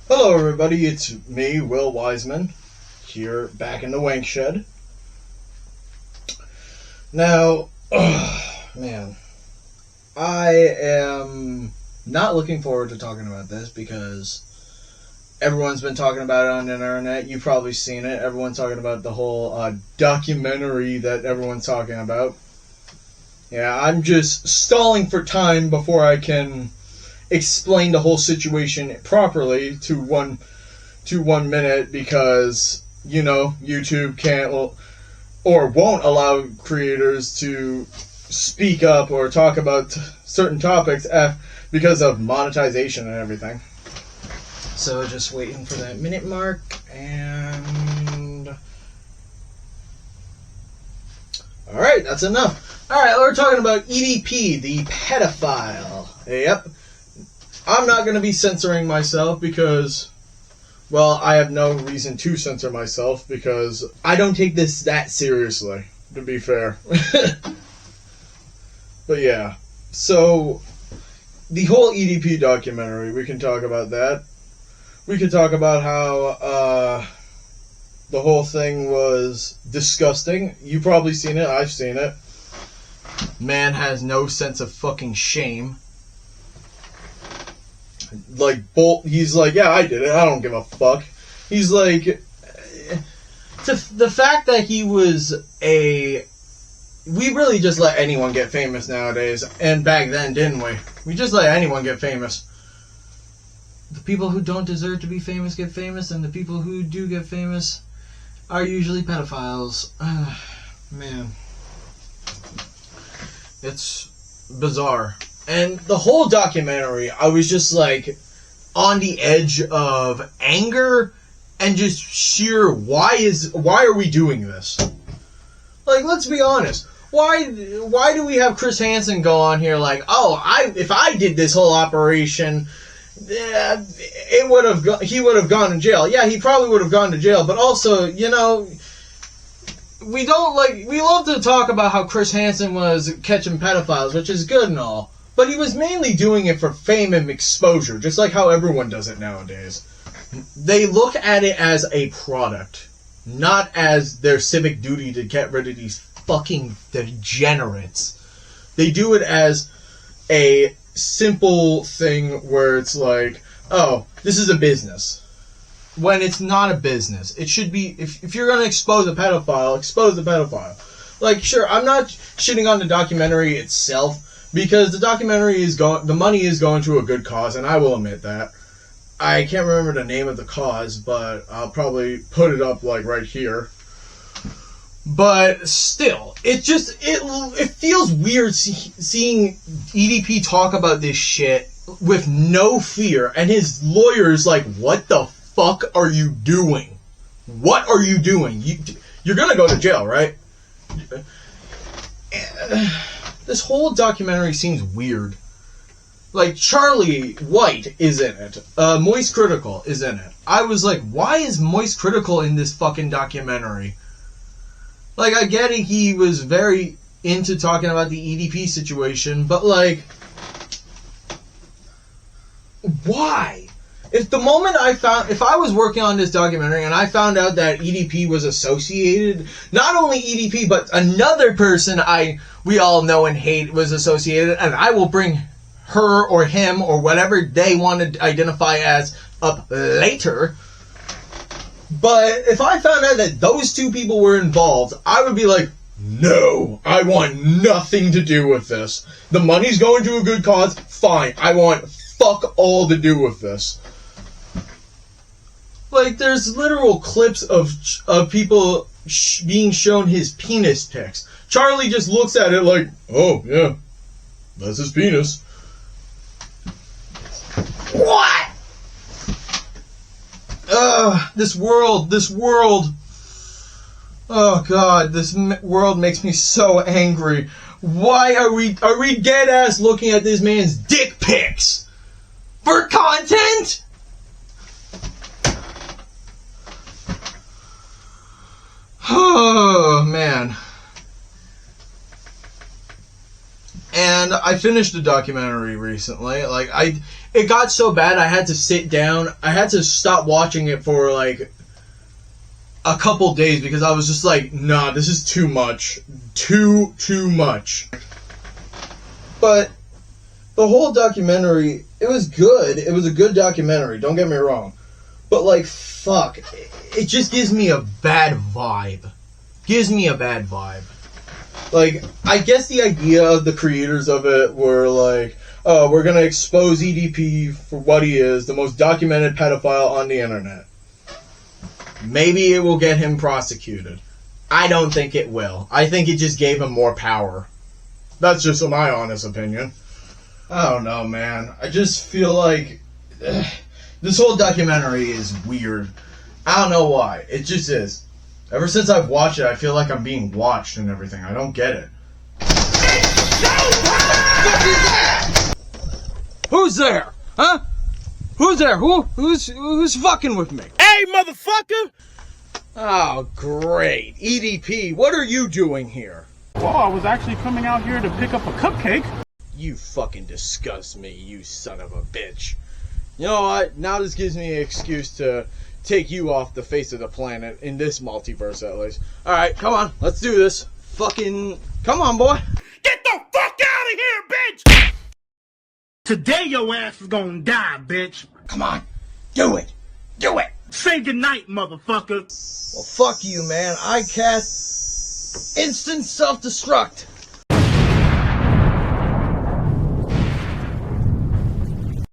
Hello everybody, it's me, Will Wiseman, here back in the wank shed. Now, man, I am not looking forward to talking about this because everyone's been talking about it on the internet. You've probably seen it. Everyone's talking about the whole documentary that everyone's talking about. Yeah, I'm just stalling for time before I can explain the whole situation properly to one minute because, you know, YouTube can't or won't allow creators to speak up or talk about certain topics because of monetization and everything. So just waiting for that minute mark, and alright, that's enough. Alright, we're talking about EDP, the pedophile. Yep. I'm not going to be censoring myself because, well, I have no reason to censor myself because I don't take this that seriously, to be fair. But yeah, so the whole EDP documentary, we can talk about that. We could talk about how the whole thing was disgusting. You've probably seen it. I've seen it. Man has no sense of fucking shame. Like, he's like, yeah, I did it. I don't give a fuck. He's like, the fact that he was we really just let anyone get famous nowadays. And back then, didn't we? We just let anyone get famous. The people who don't deserve to be famous get famous, and the people who do get famous are usually pedophiles. Man. It's bizarre. And the whole documentary, I was just like on the edge of anger and just sheer why are we doing this? Like, let's be honest. Why do we have Chris Hansen go on here like, oh, if I did this whole operation, he would have gone to jail. Yeah, he probably would have gone to jail, but also, you know, we love to talk about how Chris Hansen was catching pedophiles, which is good and all. But he was mainly doing it for fame and exposure, just like how everyone does it nowadays. They look at it as a product, not as their civic duty to get rid of these fucking degenerates. They do it as a simple thing where it's like, oh, this is a business. When it's not a business. It should be, if you're going to expose a pedophile, expose the pedophile. Like, sure, I'm not shitting on the documentary itself, because the documentary the money is going to a good cause, and I will admit that. I can't remember the name of the cause, but I'll probably put it up, like, right here. But still, it feels weird seeing EDP talk about this shit with no fear, and his lawyer's like, what the fuck are you doing? What are you doing? You're gonna go to jail, right? This whole documentary seems weird. Like, Charlie White is in it. Moist Critical is in it. I was like, why is Moist Critical in this fucking documentary? Like, I get it, he was very into talking about the EDP situation, but like, why? If I was working on this documentary and I found out that EDP was associated, not only EDP, but another person we all know and hate was associated, and I will bring her or him or whatever they want to identify as up later. But if I found out that those two people were involved, I would be like, no, I want nothing to do with this. The money's going to a good cause, fine. I want fuck all to do with this. Like, there's literal clips of people being shown his penis pics. Charlie just looks at it like, oh, yeah, that's his penis. What? This world. Oh, God, this world makes me so angry. Why are we dead ass looking at this man's dick pics? For content? Oh, man. And I finished the documentary recently. It got so bad I had to sit down. I had to stop watching it for like a couple days because I was just like, nah, this is too much. Too much. But the whole documentary, it was good. It was a good documentary, don't get me wrong. But like, fuck. It just gives me a bad vibe. Like, I guess the idea of the creators of it were like, oh, we're gonna expose EDP for what he is, the most documented pedophile on the internet. Maybe it will get him prosecuted. I don't think it will. I think it just gave him more power. That's just my honest opinion. I don't know, man. I just feel like this whole documentary is weird. I don't know why. It just is. Ever since I've watched it, I feel like I'm being watched and everything. I don't get it. Who's there? Huh? Who's there? Who's fucking with me? Hey, motherfucker! Oh, great. EDP, what are you doing here? Well, I was actually coming out here to pick up a cupcake. You fucking disgust me, you son of a bitch. You know what? Now this gives me an excuse to take you off the face of the planet, in this multiverse at least. Alright, come on, let's do this. Fucking, come on, boy. Get the fuck out of here, bitch! Today your ass is gonna die, bitch. Come on, do it. Do it. Say goodnight, motherfucker. Well, fuck you, man. I cast instant self-destruct.